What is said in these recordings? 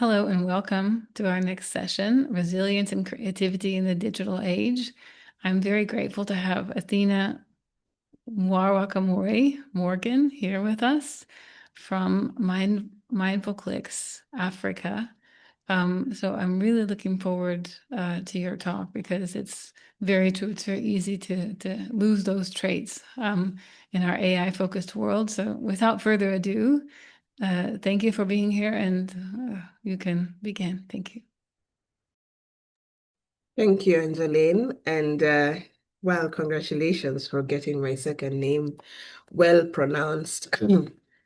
Hello and welcome to our next session, Resilience and Creativity in the Digital Age. I'm very grateful to have Athena Mwarwakamori Morgan here with us from Mindful Clicks, Africa. So I'm really looking forward to your talk because it's very true. It's very easy to lose those traits in our AI-focused world. So without further ado, thank you for being here, and you can begin. Thank you. Thank you, Angeline. And well, congratulations for getting my second name well pronounced.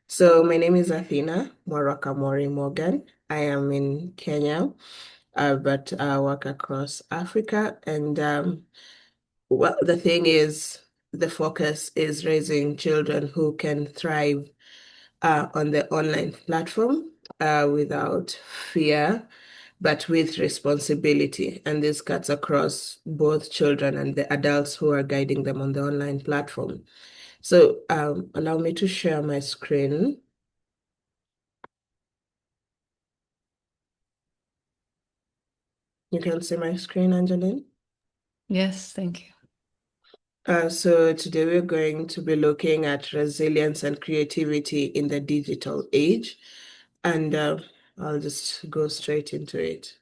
So, my name is Athena Mwarwakamori Morgan. I am in Kenya, but I work across Africa. And well, the thing is, the focus is raising children who can thrive on the online platform without fear, but with responsibility. And this cuts across both children and the adults who are guiding them on the online platform. So allow me to share my screen. You can see my screen, Angeline? Yes, thank you. So today we're going to be looking at resilience and creativity in the digital age. And I'll just go straight into it.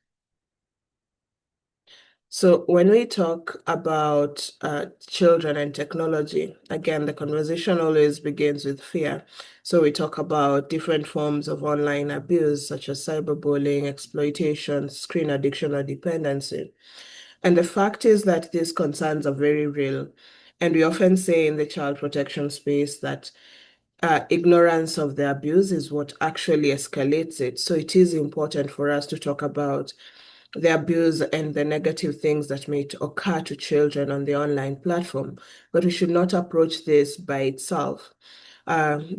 So when we talk about children and technology, again, the conversation always begins with fear. So we talk about different forms of online abuse, such as cyberbullying, exploitation, screen addiction, or dependency. And the fact is that these concerns are very real. And we often say in the child protection space that ignorance of the abuse is what actually escalates it. So it is important for us to talk about the abuse and the negative things that may occur to children on the online platform. But we should not approach this by itself.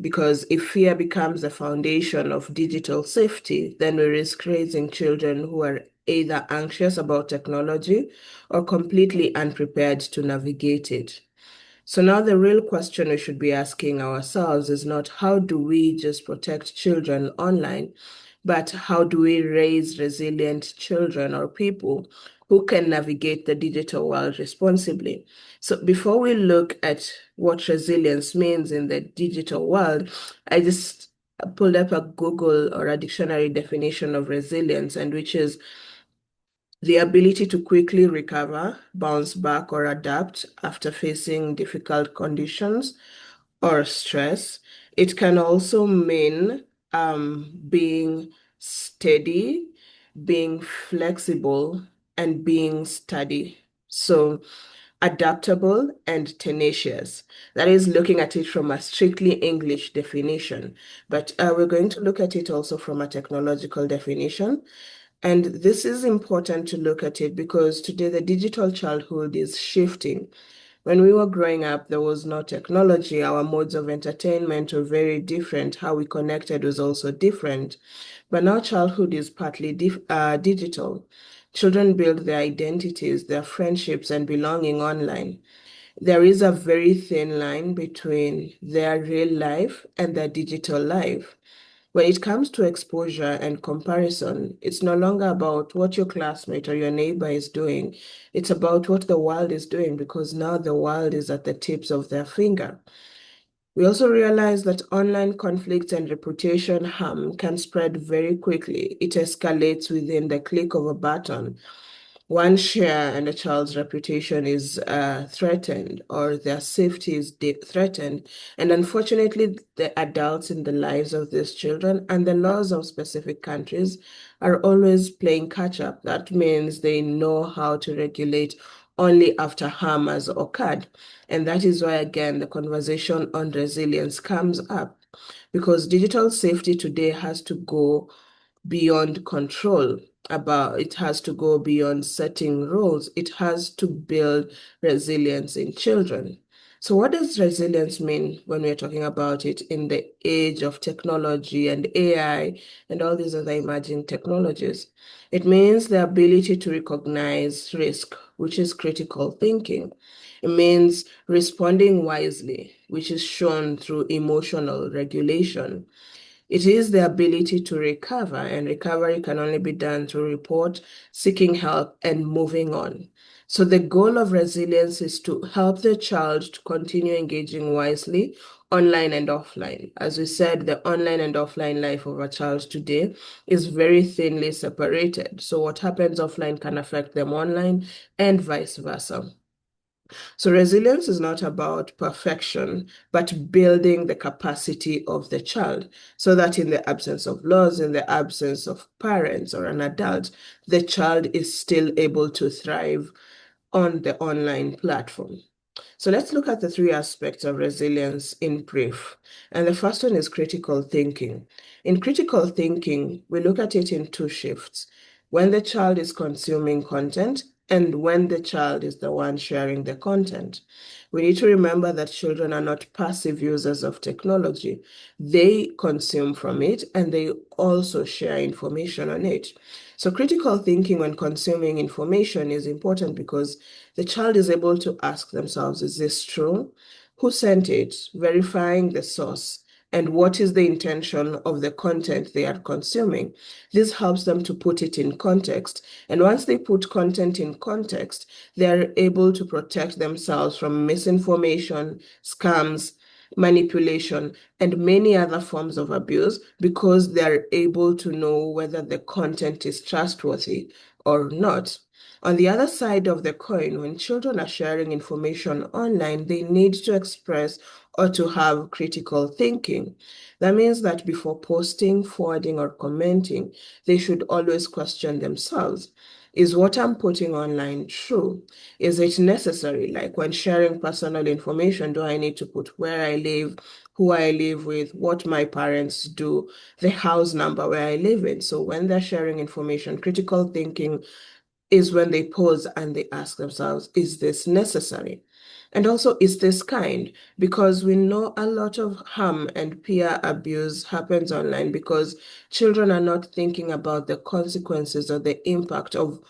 Because if fear becomes the foundation of digital safety, then we risk raising children who are either anxious about technology or completely unprepared to navigate it. So now the real question we should be asking ourselves is not how do we just protect children online, but how do we raise resilient children or people who can navigate the digital world responsibly? So before we look at what resilience means in the digital world, I just pulled up a Google or a dictionary definition of resilience, and which is the ability to quickly recover, bounce back, or adapt after facing difficult conditions or stress. It can also mean being steady, being flexible, and being steady. So, adaptable and tenacious. That is looking at it from a strictly English definition. But we're going to look at it also from a technological definition. And this is important to look at it because today the digital childhood is shifting. When we were growing up, there was no technology. Our modes of entertainment were very different. How we connected was also different. But now childhood is partly digital. Children build their identities, their friendships, and belonging online. There is a very thin line between their real life and their digital life. When it comes to exposure and comparison, it's no longer about what your classmate or your neighbor is doing. It's about what the world is doing because now the world is at the tips of their finger. We also realize that online conflicts and reputation harm can spread very quickly. It escalates within the click of a button. One share and a child's reputation is threatened or their safety is threatened. And unfortunately, the adults in the lives of these children and the laws of specific countries are always playing catch up. That means they know how to regulate only after harm has occurred. And that is why, again, the conversation on resilience comes up because digital safety today has to go beyond control about it has to go beyond setting rules. It has to build resilience in children. So what does resilience mean when we're talking about it in the age of technology and AI and all these other emerging technologies? It means the ability to recognize risk, which is critical thinking. It means responding wisely, which is shown through emotional regulation. It is the ability to recover, and recovery can only be done through report, seeking help, and moving on. So the goal of resilience is to help the child to continue engaging wisely online and offline. As we said, the online and offline life of a child today is very thinly separated. So what happens offline can affect them online and vice versa. So resilience is not about perfection, but building the capacity of the child so that in the absence of laws, in the absence of parents or an adult, the child is still able to thrive on the online platform. So let's look at the three aspects of resilience in brief. And the first one is critical thinking. In critical thinking, we look at it in two shifts. When the child is consuming content and when the child is the one sharing the content. We need to remember that children are not passive users of technology. They consume from it and they also share information on it. So critical thinking when consuming information is important because the child is able to ask themselves, is this true? Who sent it? Verifying the source. And what is the intention of the content they are consuming? This helps them to put it in context. And once they put content in context, they are able to protect themselves from misinformation, scams, manipulation, and many other forms of abuse because they're able to know whether the content is trustworthy or not. On the other side of the coin, when children are sharing information online, they need to express or to have critical thinking. That means that before posting, forwarding, or commenting, they should always question themselves. Is what I'm putting online true? Is it necessary? Like when sharing personal information, do I need to put where I live, who I live with, what my parents do, the house number where I live in? So when they're sharing information, critical thinking is when they pause and they ask themselves, is this necessary? And also, is this kind? Because we know a lot of harm and peer abuse happens online because children are not thinking about the consequences or the impact of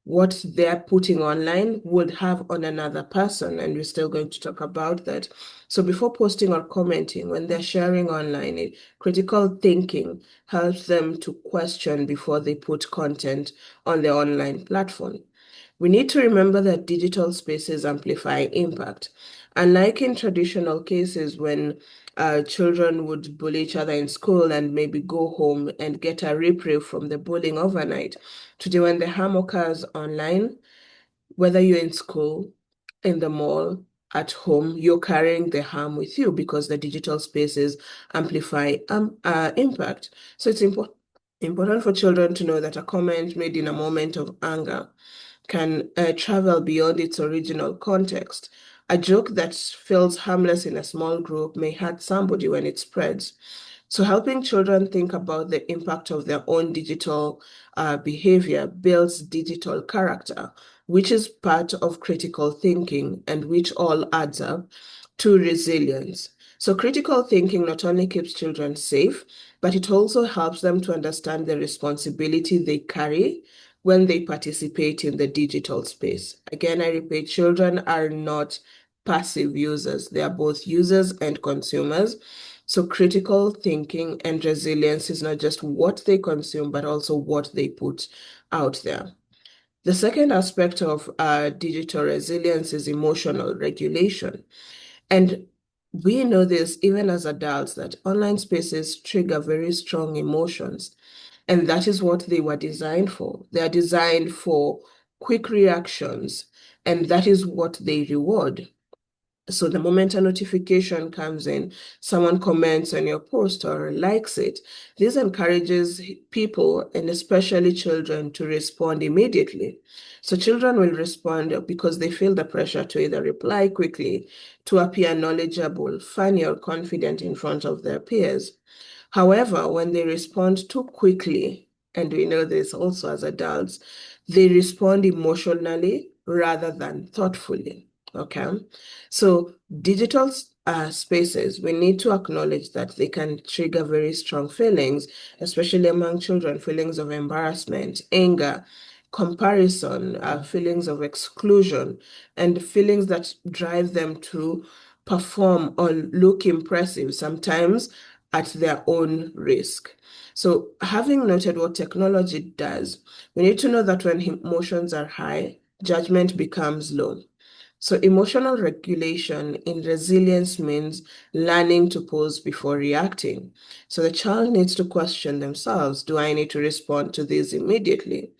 what they're putting online would have on another person. And we're still going to talk about that. So before posting or commenting, when they're sharing online, critical thinking helps them to question before they put content on the online platform. We need to remember that digital spaces amplify impact. Unlike in traditional cases when children would bully each other in school and maybe go home and get a reprieve from the bullying overnight, today when the harm occurs online, whether you're in school, in the mall, at home, you're carrying the harm with you because the digital spaces amplify impact. So it's important for children to know that a comment made in a moment of anger can travel beyond its original context. A joke that feels harmless in a small group may hurt somebody when it spreads. So, helping children think about the impact of their own digital behavior builds digital character, which is part of critical thinking and which all adds up to resilience. So, critical thinking not only keeps children safe, but it also helps them to understand the responsibility they carry when they participate in the digital space. Again, I repeat, children are not passive users. They are both users and consumers. So critical thinking and resilience is not just what they consume, but also what they put out there. The second aspect of digital resilience is emotional regulation. And we know this even as adults that online spaces trigger very strong emotions. And that is what they were designed for. They are designed for quick reactions, and that is what they reward. So the moment a notification comes in, someone comments on your post or likes it, this encourages people and especially children to respond immediately. So children will respond because they feel the pressure to either reply quickly, to appear knowledgeable, funny, or confident in front of their peers. However, when they respond too quickly, and we know this also as adults, they respond emotionally rather than thoughtfully. Okay. So digital spaces, we need to acknowledge that they can trigger very strong feelings, especially among children, feelings of embarrassment, anger, comparison, feelings of exclusion, and feelings that drive them to perform or look impressive. Sometimes at their own risk. So, having noted what technology does, we need to know that when emotions are high, judgment becomes low. So, emotional regulation in resilience means learning to pause before reacting. So, the child needs to question themselves: do I need to respond to this immediately?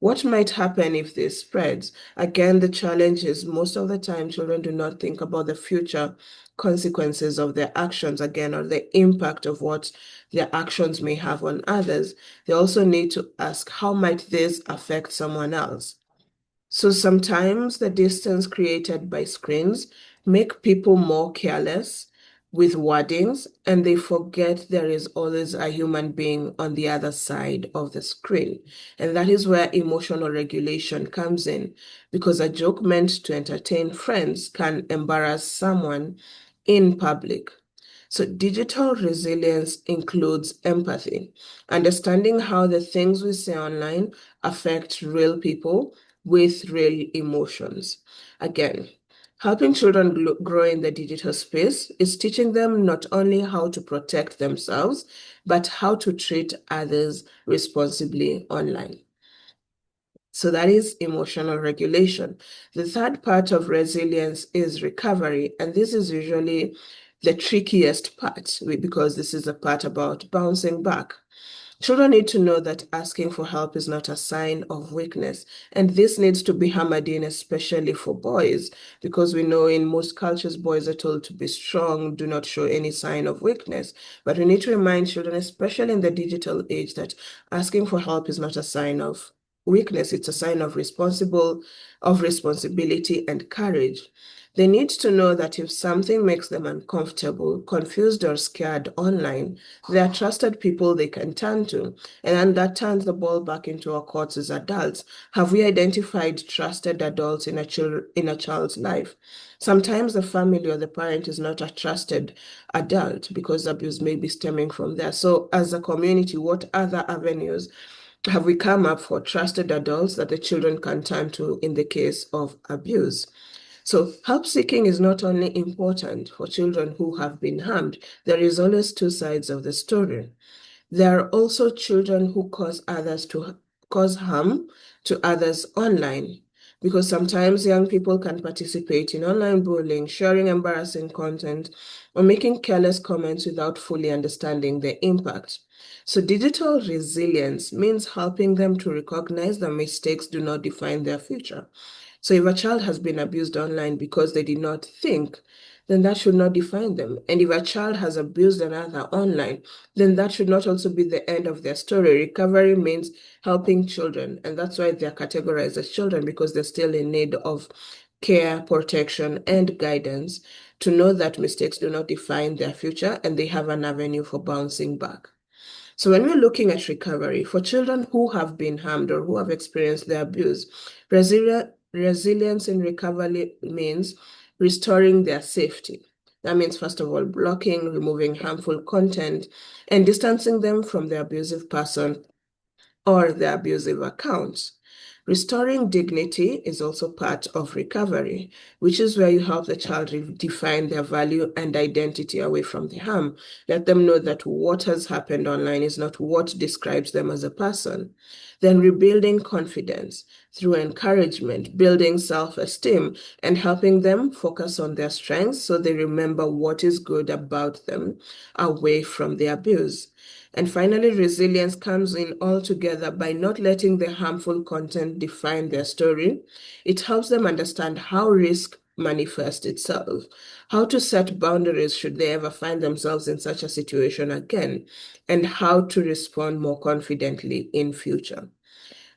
What might happen if this spreads? Again, the challenge is most of the time children do not think about the future consequences of their actions, again, or the impact of what their actions may have on others. They also need to ask, how might this affect someone else? So sometimes the distance created by screens make people more careless with wordings, and they forget there is always a human being on the other side of the screen. And that is where emotional regulation comes in, because a joke meant to entertain friends can embarrass someone in public. So, digital resilience includes empathy, understanding how the things we say online affect real people with real emotions. Again, helping children grow in the digital space is teaching them not only how to protect themselves, but how to treat others responsibly online. So that is emotional regulation. The third part of resilience is recovery, and this is usually the trickiest part because this is the part about bouncing back. Children need to know that asking for help is not a sign of weakness. And this needs to be hammered in, especially for boys, because we know in most cultures, boys are told to be strong, do not show any sign of weakness. But we need to remind children, especially in the digital age, that asking for help is not a sign of weakness. It's a sign of responsibility and courage. They need to know that if something makes them uncomfortable, confused, or scared online, there are trusted people they can turn to. And then that turns the ball back into our courts as adults. Have we identified trusted adults in a child's life? Sometimes the family or the parent is not a trusted adult because abuse may be stemming from there. So, as a community, what other avenues have we come up for trusted adults that the children can turn to in the case of abuse? So, help seeking is not only important for children who have been harmed, there is always two sides of the story. There are also children who cause harm to others online, because sometimes young people can participate in online bullying, sharing embarrassing content, or making careless comments without fully understanding the impact. So digital resilience means helping them to recognize that mistakes do not define their future. So if a child has been abused online because they did not think, then that should not define them. And if a child has abused another online, then that should not also be the end of their story. Recovery means helping children, and that's why they're categorized as children, because they're still in need of care, protection, and guidance to know that mistakes do not define their future and they have an avenue for bouncing back. So when we're looking at recovery for children who have been harmed or who have experienced the abuse, resilience in recovery means restoring their safety. That means, first of all, blocking, removing harmful content, and distancing them from the abusive person or the abusive accounts. Restoring dignity is also part of recovery, which is where you help the child define their value and identity away from the harm. Let them know that what has happened online is not what describes them as a person. Then rebuilding confidence through encouragement, building self-esteem, and helping them focus on their strengths so they remember what is good about them away from the abuse. And finally, resilience comes in altogether by not letting the harmful content define their story. It helps them understand how risk manifests itself, how to set boundaries should they ever find themselves in such a situation again, and how to respond more confidently in future.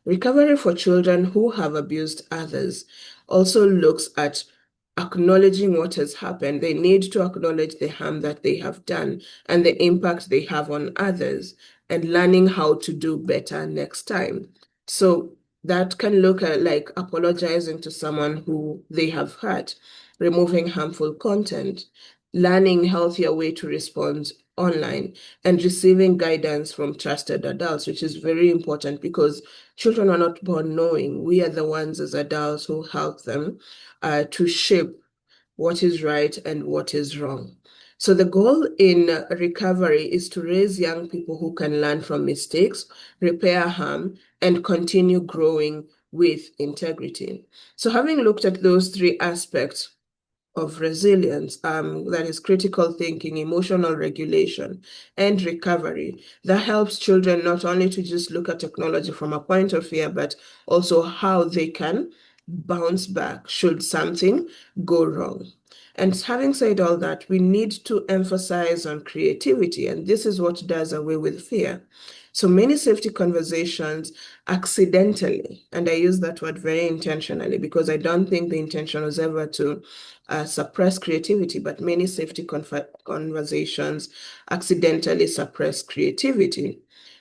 Recovery for children who have abused others also looks at acknowledging what has happened. They need to acknowledge the harm that they have done and the impact they have on others, and learning how to do better next time. So that can look at like apologizing to someone who they have hurt, removing harmful content, learning healthier way to respond online, and receiving guidance from trusted adults, which is very important because children are not born knowing. We are the ones as adults who help them to shape what is right and what is wrong. So the goal in recovery is to raise young people who can learn from mistakes, repair harm, and continue growing with integrity. So having looked at those three aspects of resilience, that is critical thinking, emotional regulation, and recovery, that helps children not only to just look at technology from a point of view, but also how they can bounce back should something go wrong. And having said all that, we need to emphasize on creativity, and this is what does away with fear. So many safety conversations accidentally, and I use that word very intentionally because I don't think the intention was ever to suppress creativity, but many safety conversations accidentally suppress creativity.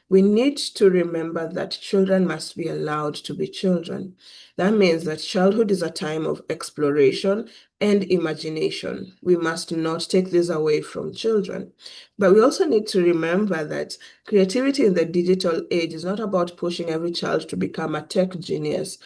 We need to remember that children must be allowed to be children. That means that childhood is a time of exploration and imagination. We must not take this away from children. But we also need to remember that creativity in the digital age is not about pushing every child to become a tech genius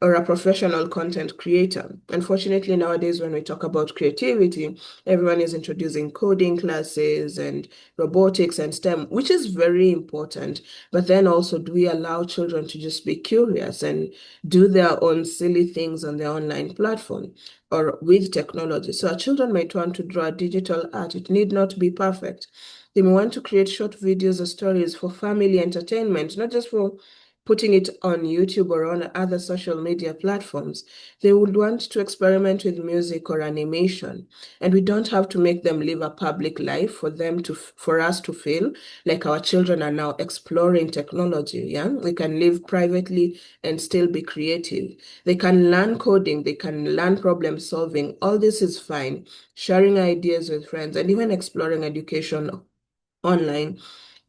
or a professional content creator. Unfortunately, nowadays, when we talk about creativity, everyone is introducing coding classes and robotics and STEM, which is very important. But then also, do we allow children to just be curious and do their own silly things on their online platform or with technology? So our children might want to draw digital art. It need not be perfect. They may want to create short videos or stories for family entertainment, not just for putting it on YouTube or on other social media platforms. They would want to experiment with music or animation. And we don't have to make them live a public life for us to feel like our children are now exploring technology. Yeah, they can live privately and still be creative. They can learn coding, they can learn problem solving. All this is fine. Sharing ideas with friends and even exploring education online,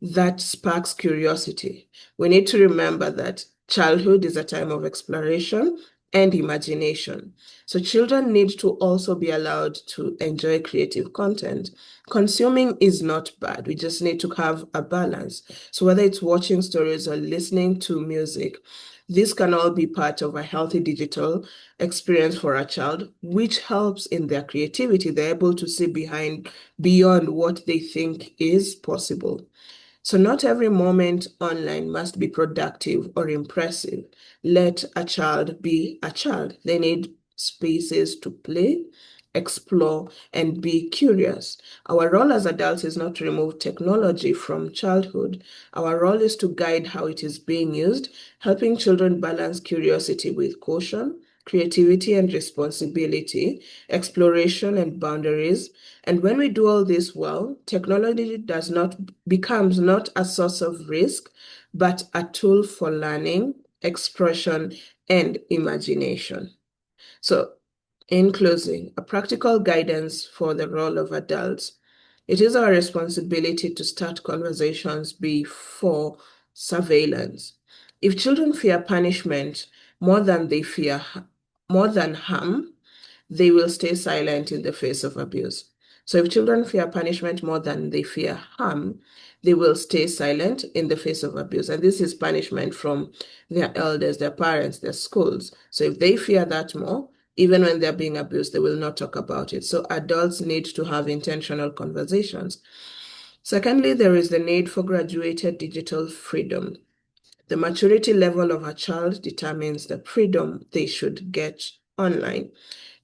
that sparks curiosity. We need to remember that childhood is a time of exploration and imagination. So children need to also be allowed to enjoy creative content. Consuming is not bad. We just need to have a balance. So whether it's watching stories or listening to music, this can all be part of a healthy digital experience for a child, which helps in their creativity. They're able to see beyond what they think is possible. So not every moment online must be productive or impressive. Let a child be a child. They need spaces to play, explore, and be curious. Our role as adults is not to remove technology from childhood. Our role is to guide how it is being used, helping children balance curiosity with caution, creativity and responsibility, exploration and boundaries. And when we do all this well, technology becomes not a source of risk, but a tool for learning, expression, and imagination. So, in closing, a practical guidance for the role of adults. It is our responsibility to start conversations before surveillance. If children fear punishment more than they fear more than harm, they will stay silent in the face of abuse. So if children fear punishment more than they fear harm, they will stay silent in the face of abuse. And this is punishment from their elders, their parents, their schools. So if they fear that more, even when they're being abused, they will not talk about it. So adults need to have intentional conversations. Secondly, there is the need for graduated digital freedom. The maturity level of a child determines the freedom they should get online.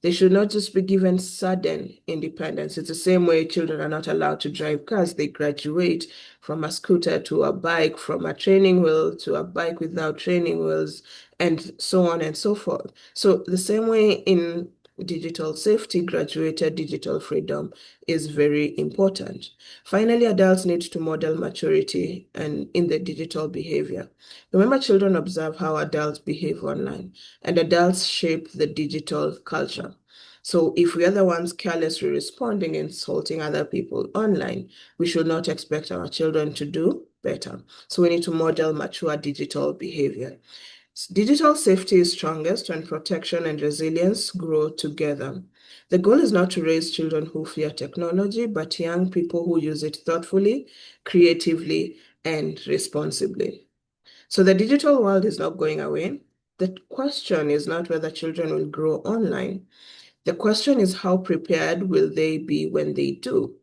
They should not just be given sudden independence. It's the same way children are not allowed to drive cars. They graduate from a scooter to a bike, from a training wheel to a bike without training wheels, and so on and so forth. So the same way in digital safety, graduated digital freedom is very important. Finally, adults need to model maturity and in the digital behavior. Remember, children observe how adults behave online, and adults shape the digital culture. So if we are the ones carelessly responding, insulting other people online, we should not expect our children to do better. So we need to model mature digital behavior. Digital safety is strongest when protection and resilience grow together. The goal is not to raise children who fear technology, but young people who use it thoughtfully, creatively, and responsibly. So the digital world is not going away. The question is not whether children will grow online. The question is, how prepared will they be when they do?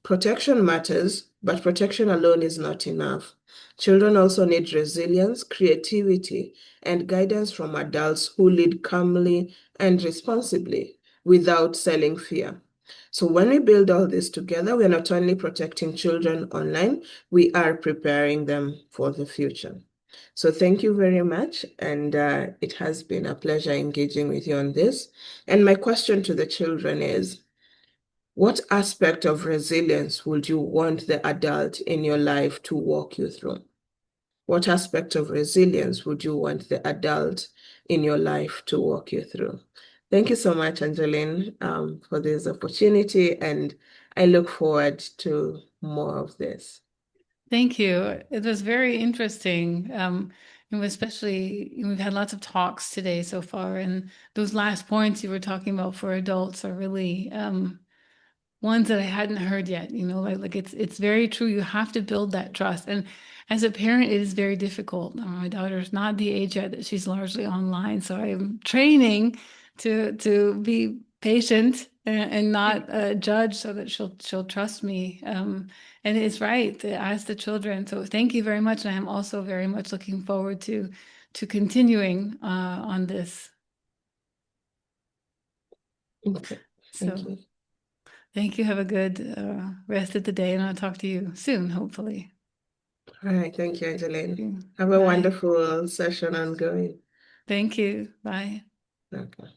Protection matters, but protection alone is not enough. Children also need resilience, creativity, and guidance from adults who lead calmly and responsibly without selling fear. So when we build all this together, we are not only protecting children online, we are preparing them for the future. So thank you very much. And it has been a pleasure engaging with you on this. And my question to the children is, what aspect of resilience would you want the adult in your life to walk you through? What aspect of resilience would you want the adult in your life to walk you through? Thank you so much, Angeline, for this opportunity, and I look forward to more of this. Thank you. It was very interesting. Especially, we've had lots of talks today so far, and those last points you were talking about for adults are really ones that I hadn't heard yet. Like it's very true. You have to build that trust. And as a parent, it is very difficult. My daughter's not the age yet that she's largely online, so I'm training to be patient and not judge, so that she'll trust me. And it's right to ask the children. So thank you very much. And I'm also very much looking forward to continuing on this. Okay, thank So. you. Thank you. Have a good rest of the day, and I'll talk to you soon, hopefully. All right, thank you, Angeline. Okay. Have a Bye. wonderful session ongoing. Thank you. Bye. Okay.